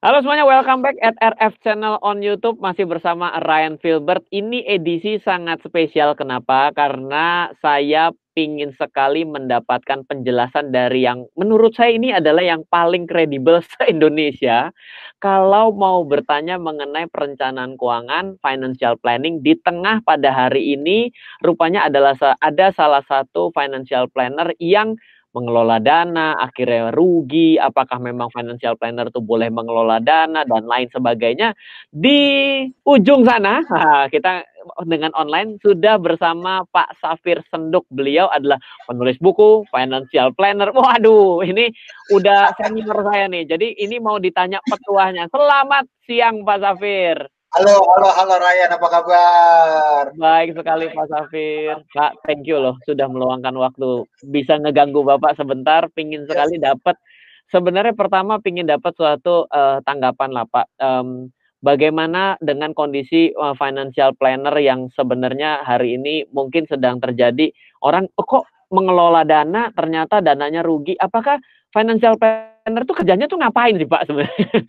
Halo semuanya, welcome back at RF Channel on YouTube. Masih bersama Ryan Filbert. Ini edisi sangat spesial. Kenapa? Karena saya pingin sekali mendapatkan penjelasan dari yang menurut saya ini adalah yang paling kredibel se-Indonesia. Kalau mau bertanya mengenai perencanaan keuangan, financial planning, di tengah pada hari ini rupanya adalah ada salah satu financial planner yang mengelola dana, akhirnya rugi, apakah memang financial planner itu boleh mengelola dana, dan lain sebagainya. Di ujung sana, kita dengan online sudah bersama Pak Safir Senduk. Beliau adalah penulis buku, financial planner. Waduh, ini udah senior saya nih. Jadi ini mau ditanya petuahnya. Selamat siang Pak Safir. Halo, halo, halo Ryan, apa kabar? Baik sekali Pak Safir. Pak, thank you loh sudah meluangkan waktu. Bisa ngeganggu Bapak sebentar, pingin Yes. sekali dapat. Sebenarnya pertama pingin dapat suatu tanggapan lah Pak. Bagaimana dengan kondisi financial planner yang sebenarnya hari ini mungkin sedang terjadi, orang kok mengelola dana ternyata dananya rugi. Apakah financial planner tuh kerjanya tuh ngapain sih Pak sebenarnya?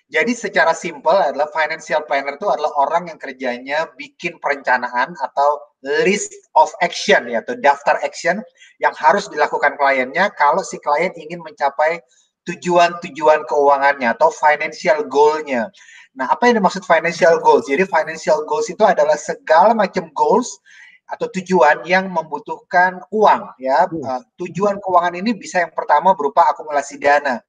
Jadi secara simpel adalah financial planner itu adalah orang yang kerjanya bikin perencanaan atau list of action ya, atau daftar action yang harus dilakukan kliennya kalau si klien ingin mencapai tujuan-tujuan keuangannya atau financial goal-nya. Nah, apa yang dimaksud financial goals? Jadi financial goals itu adalah segala macam goals atau tujuan yang membutuhkan uang ya. Tujuan keuangan ini bisa yang pertama berupa akumulasi dana.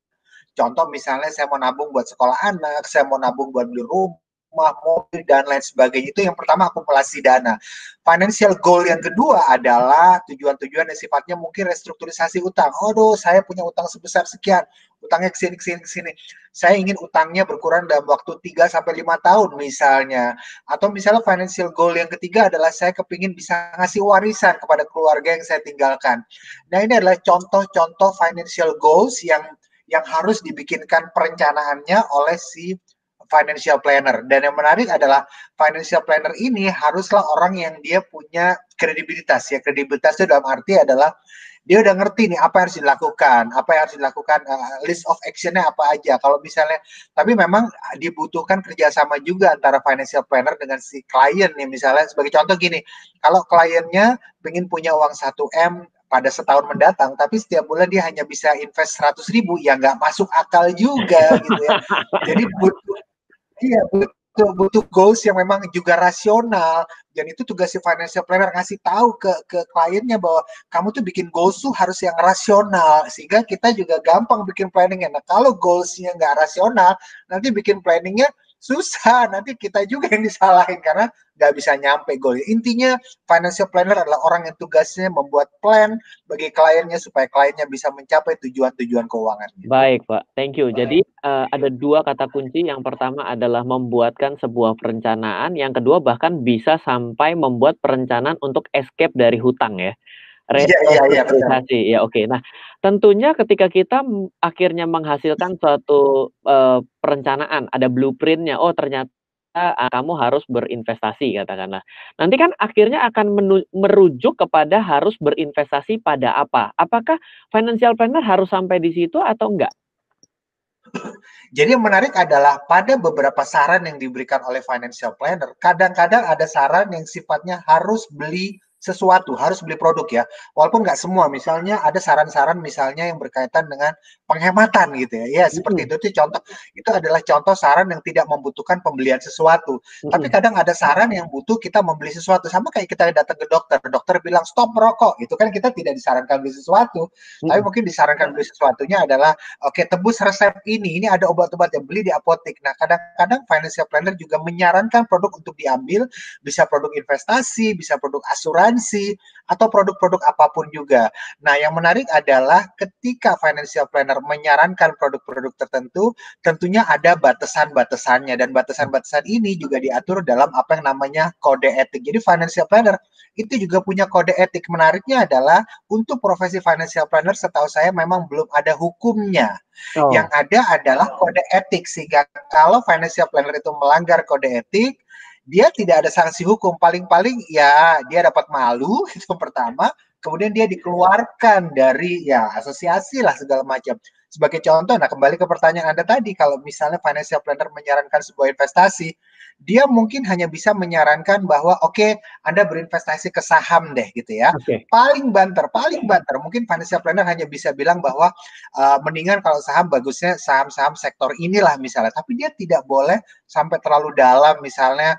Contoh misalnya saya mau nabung buat sekolah anak, saya mau nabung buat beli rumah, mobil, dan lain sebagainya. Itu yang pertama akumulasi dana. Financial goal yang kedua adalah tujuan-tujuan yang sifatnya mungkin restrukturisasi utang. Aduh, saya punya utang sebesar sekian. Utangnya kesini, kesini, kesini. Saya ingin utangnya berkurang dalam waktu 3 sampai 5 tahun misalnya. Atau misalnya financial goal yang ketiga adalah saya kepingin bisa ngasih warisan kepada keluarga yang saya tinggalkan. Nah, ini adalah contoh-contoh financial goals yang harus dibikinkan perencanaannya oleh si financial planner. Dan yang menarik adalah financial planner ini haruslah orang yang dia punya kredibilitas. Ya, kredibilitas itu dalam arti adalah dia udah ngerti nih apa yang harus dilakukan, apa yang harus dilakukan, list of actionnya apa aja. Kalau misalnya, tapi memang dibutuhkan kerjasama juga antara financial planner dengan si klien nih. Misalnya sebagai contoh gini, kalau kliennya ingin punya uang 1 M pada setahun mendatang, tapi setiap bulan dia hanya bisa invest 100 ribu, ya nggak masuk akal juga gitu ya. Jadi butuh, iya, butuh butuh goals yang memang juga rasional, dan itu tugas si financial planner ngasih tahu ke kliennya bahwa kamu tuh bikin goals tuh harus yang rasional sehingga kita juga gampang bikin planningnya. Nah, kalau goalsnya nggak rasional, nanti bikin planningnya susah, nanti kita juga yang disalahin karena nggak bisa nyampe goal. Intinya financial planner adalah orang yang tugasnya membuat plan bagi kliennya supaya kliennya bisa mencapai tujuan-tujuan keuangannya. Baik, Pak. Thank you. Jadi, ada 2 kata kunci. Yang pertama adalah membuatkan sebuah perencanaan, yang kedua bahkan bisa sampai membuat perencanaan untuk escape dari hutang ya, Iya, iya, iya, betul. restrukturisasi. Ya, oke. Nah, tentunya ketika kita akhirnya menghasilkan suatu, perencanaan, ada blueprint-nya, oh ternyata, kamu harus berinvestasi katakanlah. Nanti kan akhirnya akan merujuk kepada harus berinvestasi pada apa. Apakah financial planner harus sampai di situ atau enggak? Jadi yang menarik adalah pada beberapa saran yang diberikan oleh financial planner, kadang-kadang ada saran yang sifatnya harus beli sesuatu, harus beli produk ya. Walaupun nggak semua, misalnya ada saran-saran misalnya yang berkaitan dengan penghematan gitu ya. Ya, seperti Mhm, itu contoh. Itu adalah contoh saran yang tidak membutuhkan pembelian sesuatu. Tapi mhm, kadang ada saran yang butuh kita membeli sesuatu. Sama kayak kita datang ke dokter. Dokter bilang stop merokok. Itu kan kita tidak disarankan beli sesuatu. Tapi mhm. mungkin disarankan beli sesuatunya adalah oke, tebus resep ini ada obat-obat yang beli di apotek. Nah, kadang-kadang financial planner juga menyarankan produk untuk diambil, bisa produk investasi, bisa produk asuransi, atau produk-produk apapun juga. Nah, yang menarik adalah ketika financial planner menyarankan produk-produk tertentu, tentunya ada batasan-batasannya, dan batasan-batasan ini juga diatur dalam apa yang namanya kode etik. Jadi financial planner itu juga punya kode etik. Menariknya adalah untuk profesi financial planner setahu saya memang belum ada hukumnya. Yang Oh, ada adalah kode etik, sehingga kalau financial planner itu melanggar kode etik, dia tidak ada sanksi hukum. Paling-paling ya dia dapat malu, itu pertama. kemudian dia dikeluarkan dari ya asosiasi lah segala macam. Sebagai contoh, nah kembali ke pertanyaan Anda tadi, kalau misalnya financial planner menyarankan sebuah investasi, dia mungkin hanya bisa menyarankan bahwa oke, Anda berinvestasi ke saham deh gitu ya. Oke. Paling banter, mungkin financial planner hanya bisa bilang bahwa mendingan kalau saham bagusnya saham-saham sektor inilah misalnya, tapi dia tidak boleh sampai terlalu dalam misalnya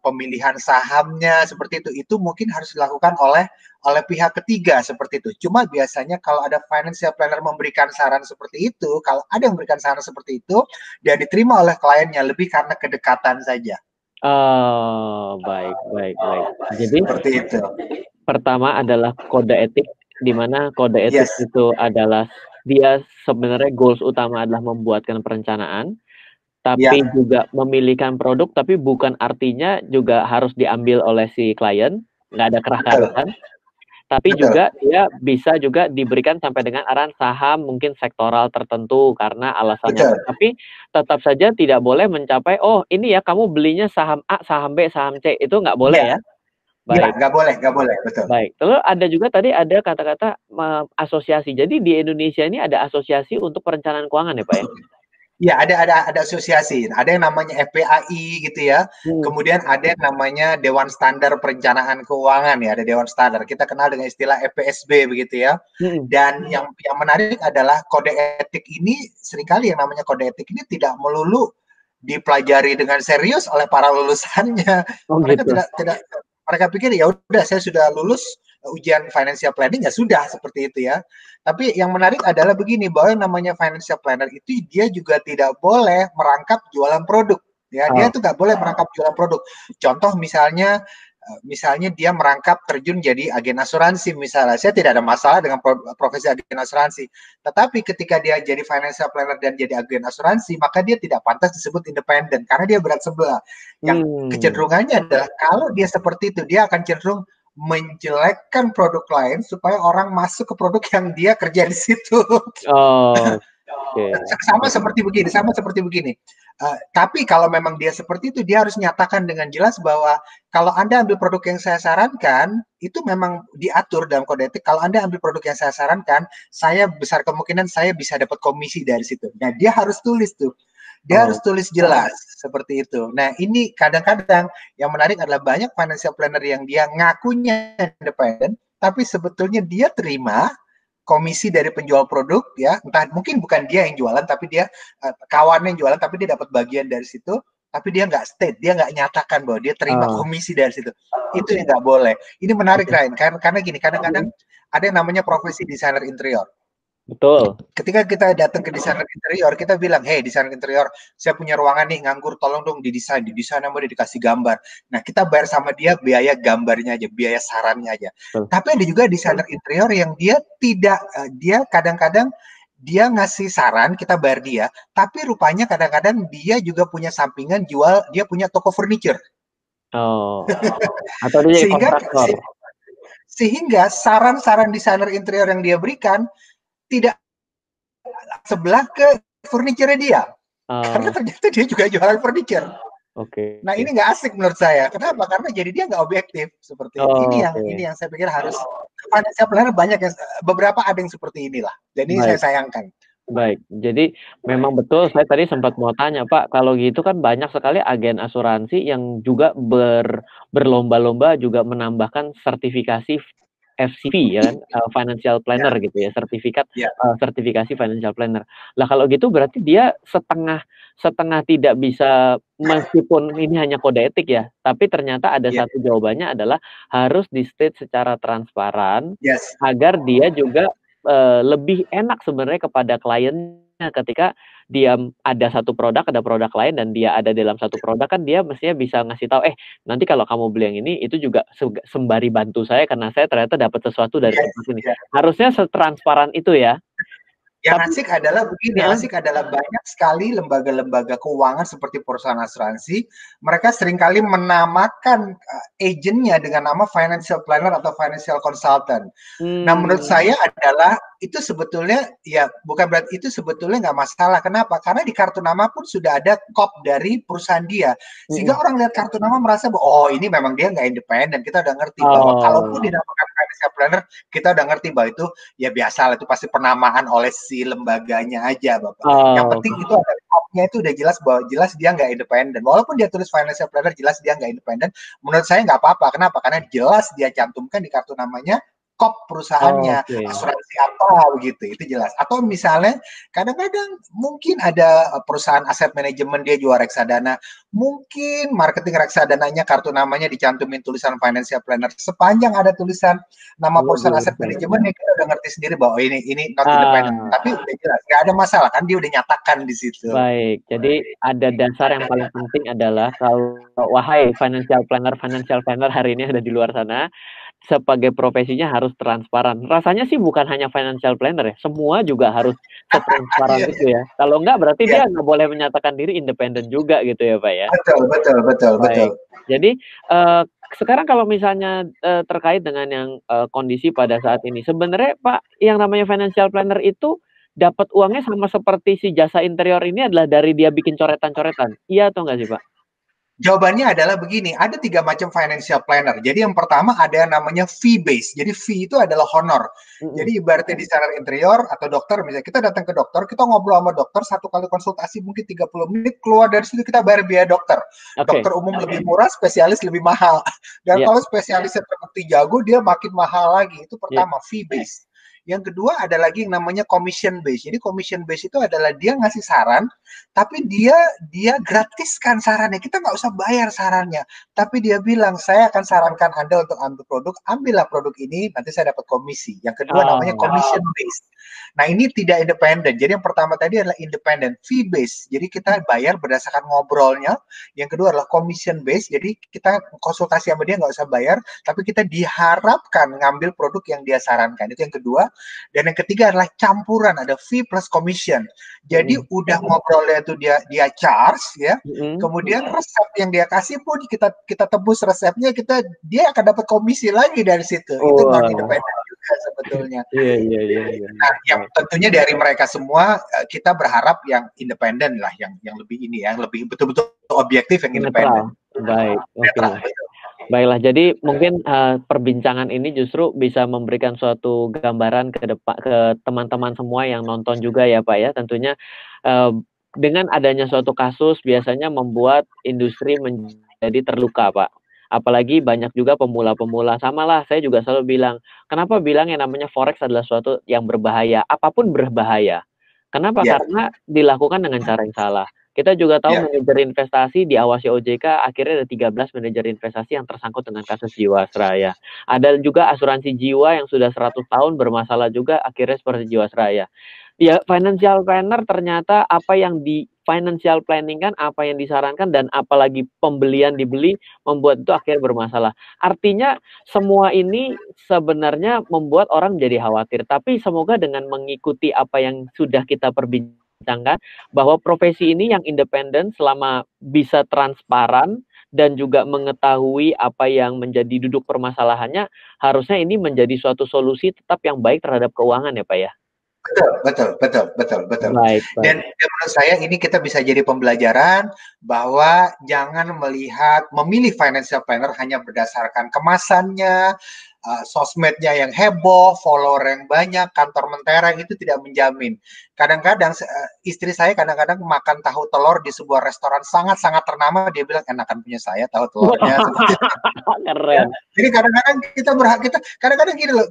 pemilihan sahamnya seperti itu. Itu mungkin harus dilakukan oleh pihak ketiga seperti itu. Cuma biasanya kalau ada financial planner memberikan saran seperti itu, kalau ada yang memberikan saran seperti itu, dan diterima oleh kliennya lebih karena kedekatan saja. Oh, baik, baik, baik. Jadi Seperti itu. pertama adalah kode etik, di mana kode etik Yes. itu adalah dia sebenarnya goals utama adalah membuatkan perencanaan, tapi juga memilihkan produk, tapi bukan artinya juga harus diambil oleh si klien, nggak ada kerah-kerahan. Tapi juga dia bisa juga diberikan sampai dengan arahan saham mungkin sektoral tertentu karena alasannya. Tapi tetap saja tidak boleh mencapai, oh ini ya kamu belinya saham A, saham B, saham C. Itu nggak boleh ya? Baik. Nggak boleh, betul. Baik. Terus ada juga tadi ada kata-kata asosiasi. Jadi di Indonesia ini ada asosiasi untuk perencanaan keuangan ya Pak ya? Ya, ada asosiasi. Ada yang namanya FPAI gitu ya. Kemudian ada yang namanya Dewan Standar Perencanaan Keuangan ya, ada Dewan Standar. Kita kenal dengan istilah FPSB begitu ya. Dan yang menarik adalah kode etik ini, seringkali yang namanya kode etik ini tidak melulu dipelajari dengan serius oleh para lulusannya. Mereka tidak mereka pikir ya udah saya sudah lulus ujian financial planning ya sudah seperti itu ya. Tapi yang menarik adalah begini, bahwa yang namanya financial planner itu dia juga tidak boleh merangkap jualan produk ya. Dia itu nggak boleh merangkap jualan produk. Contoh misalnya dia merangkap terjun jadi agen asuransi misalnya. Saya tidak ada masalah dengan profesi agen asuransi. Tetapi ketika dia jadi financial planner dan jadi agen asuransi, maka dia tidak pantas disebut independen karena dia berat sebelah. Yang kecenderungannya adalah kalau dia seperti itu, dia akan cenderung menjelekkan produk lain supaya orang masuk ke produk yang dia kerja di situ. Sama seperti begini. Tapi kalau memang dia seperti itu, dia harus nyatakan dengan jelas bahwa kalau Anda ambil produk yang saya sarankan, itu memang diatur dalam kode etik. Kalau Anda ambil produk yang saya sarankan, saya besar kemungkinan saya bisa dapat komisi dari situ. Nah, dia harus tulis tuh. Dia harus tulis jelas seperti itu. Nah, ini kadang-kadang yang menarik adalah banyak financial planner yang dia ngakunya independen, tapi sebetulnya dia terima komisi dari penjual produk ya, entah mungkin bukan dia yang jualan tapi dia kawannya yang jualan tapi dia dapat bagian dari situ, tapi dia nggak state, dia nggak nyatakan bahwa dia terima komisi dari situ. Itu yang nggak boleh. Ini menarik Ryan, karena gini, kadang-kadang ada yang namanya profesi desainer interior. Betul. Ketika kita datang ke desainer interior, kita bilang, hey desainer interior, saya punya ruangan nih nganggur, tolong dong didesain sama dia, dikasih gambar. Nah, kita bayar sama dia biaya gambarnya aja, biaya sarannya aja. Tapi ada juga desainer interior yang dia tidak, dia kadang-kadang dia ngasih saran, kita bayar dia, tapi rupanya kadang-kadang dia juga punya sampingan jual, dia punya toko furniture. Atau dia kontraktor. Sehingga saran-saran desainer interior yang dia berikan tidak sebelah ke furniture dia. Karena ternyata dia juga jualan furniture. Nah, ini nggak asik menurut saya. Kenapa? Karena jadi dia nggak objektif seperti ini. Ini yang saya pikir harus financial planner banyak yang beberapa ada yang seperti inilah. Dan ini saya sayangkan. Baik, jadi memang betul saya tadi sempat mau tanya Pak, kalau gitu kan banyak sekali agen asuransi yang juga berlomba-lomba juga menambahkan sertifikasi FCP ya kan, financial planner gitu ya, sertifikasi financial planner. Lah kalau gitu berarti dia setengah tidak bisa, meskipun ini hanya kode etik ya, tapi ternyata ada satu jawabannya adalah harus di-state secara transparan agar dia juga lebih enak sebenarnya kepada kliennya ketika dia ada satu produk, ada produk lain dan dia ada dalam satu produk kan dia mestinya bisa ngasih tahu, nanti kalau kamu beli yang ini itu juga sembari bantu saya karena saya ternyata dapat sesuatu dari tempat ini. Harusnya setransparan itu ya. Yang asik adalah begini, asik adalah banyak sekali lembaga-lembaga keuangan seperti perusahaan asuransi, mereka seringkali menamakan agennya dengan nama financial planner atau financial consultant. Nah, menurut saya adalah itu sebetulnya ya bukan berarti itu sebetulnya nggak masalah. Kenapa? Karena di kartu nama pun sudah ada kop dari perusahaan dia, sehingga orang lihat kartu nama merasa bahwa oh ini memang dia nggak independen. Kita udah ngerti bahwa kalaupun dinamakan financial planner, kita udah ngerti bahwa itu ya biasa lah, itu pasti penamaan oleh si lembaganya aja, Bapak. Yang penting itu ada top-nya itu udah jelas bahwa jelas dia nggak independen. Walaupun dia tulis financial planner, jelas dia nggak independen. Menurut saya nggak apa-apa. Kenapa? Karena jelas dia cantumkan di kartu namanya kop perusahaannya, asuransi apa begitu, itu jelas. Atau misalnya kadang-kadang mungkin ada perusahaan aset manajemen dia jual reksadana, mungkin marketing reksadananya kartu namanya dicantumin tulisan financial planner. Sepanjang ada tulisan nama perusahaan aset manajemen, ya kita udah ngerti sendiri bahwa ini not independent. Tapi udah jelas, nggak ada masalah kan, dia udah nyatakan di situ. Baik, jadi ada dasar yang paling penting adalah kalau wahai financial planner hari ini ada di luar sana, sebagai profesinya harus transparan. Rasanya sih bukan hanya financial planner ya, semua juga harus setransparan itu ya. Kalau enggak berarti dia nggak boleh menyatakan diri independen juga gitu ya Pak ya. Betul. Jadi sekarang kalau misalnya terkait dengan yang kondisi pada saat ini, sebenarnya Pak, yang namanya financial planner itu dapat uangnya sama seperti si jasa interior ini adalah dari dia bikin coretan-coretan. Iya atau enggak sih Pak? Jawabannya adalah begini, ada 3 macam financial planner. Jadi yang pertama ada yang namanya fee base. Jadi fee itu adalah honor. Jadi ibaratnya desainer interior atau dokter, misalnya kita datang ke dokter, kita ngobrol sama dokter, 1 kali konsultasi mungkin 30 menit, keluar dari situ kita bayar biaya dokter. Dokter umum lebih murah, spesialis lebih mahal. Dan kalau spesialisnya terbukti jago, dia makin mahal lagi. Itu pertama, fee base. Yang kedua ada lagi yang namanya commission base. Jadi commission base itu adalah dia ngasih saran, tapi dia gratiskan sarannya. Kita nggak usah bayar sarannya. Tapi dia bilang, saya akan sarankan Anda untuk ambil produk, ambillah produk ini, nanti saya dapat komisi. Yang kedua namanya commission base. Nah ini tidak independen. Jadi yang pertama tadi adalah independent, fee base. Jadi kita bayar berdasarkan ngobrolnya. Yang kedua adalah commission base. Jadi kita konsultasi sama dia nggak usah bayar, tapi kita diharapkan ngambil produk yang dia sarankan. Itu yang kedua. Dan yang ketiga adalah campuran, ada fee plus commission. Jadi udah ngobrolnya itu dia charge ya. Kemudian resep yang dia kasih pun kita tebus resepnya, dia akan dapat komisi lagi dari situ. Itu non independen juga sebetulnya. Iya. Nah, yang tentunya dari mereka semua kita berharap yang independen lah, yang lebih ini ya, yang lebih betul-betul objektif, yang independen. Baik, oke. Baiklah, jadi mungkin perbincangan ini justru bisa memberikan suatu gambaran ke teman-teman semua yang nonton juga ya Pak ya. Tentunya dengan adanya suatu kasus biasanya membuat industri menjadi terluka Pak. Apalagi banyak juga pemula-pemula. Samalah, saya juga selalu bilang, kenapa bilang yang namanya forex adalah suatu yang berbahaya? Apapun berbahaya. Kenapa? Karena dilakukan dengan cara yang salah. Kita juga tahu manajer investasi diawasi OJK, akhirnya ada 13 manajer investasi yang tersangkut dengan kasus Jiwasraya. Ada juga asuransi jiwa yang sudah 100 tahun bermasalah juga, akhirnya seperti Jiwasraya. Ya, financial planner ternyata apa yang di financial planning kan, apa yang disarankan dan apalagi pembelian dibeli membuat itu akhirnya bermasalah. Artinya semua ini sebenarnya membuat orang menjadi khawatir. Tapi semoga dengan mengikuti apa yang sudah kita perbincangkan, bahwa profesi ini yang independen selama bisa transparan dan juga mengetahui apa yang menjadi duduk permasalahannya, harusnya ini menjadi suatu solusi tetap yang baik terhadap keuangan ya Pak ya. Betul. Baik. Dan menurut saya ini kita bisa jadi pembelajaran bahwa jangan memilih financial planner hanya berdasarkan kemasannya, sosmednya yang heboh, follower yang banyak, kantor mentereng, itu tidak menjamin. Kadang-kadang istri saya kadang-kadang makan tahu telur di sebuah restoran sangat-sangat ternama, dia bilang enakan punya saya tahu telurnya. Keren. Jadi kadang-kadang kadang-kadang gini loh,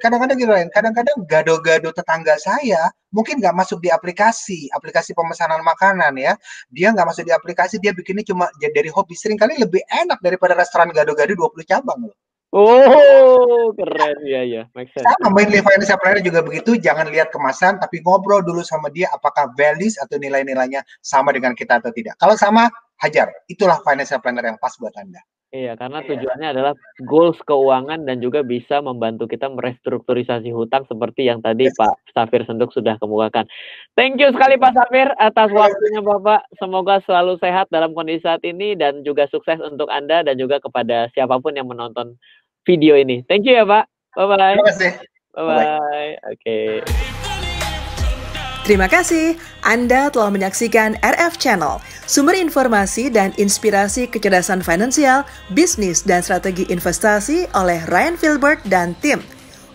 kadang-kadang gado-gado tetangga saya mungkin nggak masuk di aplikasi pemesanan makanan ya. Dia nggak masuk di aplikasi, dia bikinnya cuma dari hobi. Seringkali lebih enak daripada restoran gado-gado 20 cabang loh. Oh, keren. Iya. Make sense. Sama mainly financial planner juga begitu, jangan lihat kemasan, tapi ngobrol dulu sama dia apakah values atau nilai-nilainya sama dengan kita atau tidak. Kalau sama, hajar. Itulah financial planner yang pas buat Anda. Iya, karena tujuannya adalah goals keuangan dan juga bisa membantu kita merestrukturisasi hutang seperti yang tadi Pak Safir Senduk sudah kemukakan. Thank you sekali Pak Safir atas waktunya Bapak. Semoga selalu sehat dalam kondisi saat ini dan juga sukses untuk Anda dan juga kepada siapapun yang menonton video ini. Thank you ya Pak. Bye-bye. Terima kasih. Bye-bye. Oke. Terima kasih Anda telah menyaksikan RF Channel, sumber informasi dan inspirasi kecerdasan finansial, bisnis, dan strategi investasi oleh Ryan Filbert dan tim.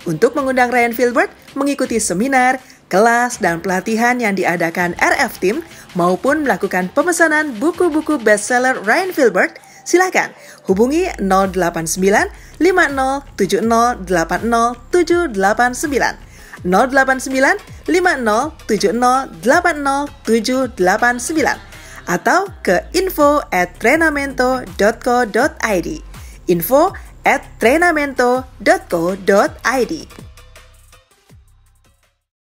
Untuk mengundang Ryan Filbert mengikuti seminar, kelas, dan pelatihan yang diadakan RF Team maupun melakukan pemesanan buku-buku bestseller Ryan Filbert, silakan hubungi 089 5070 80789 089 5070 80789 atau ke info@trenamento.co.id info@trenamento.co.id.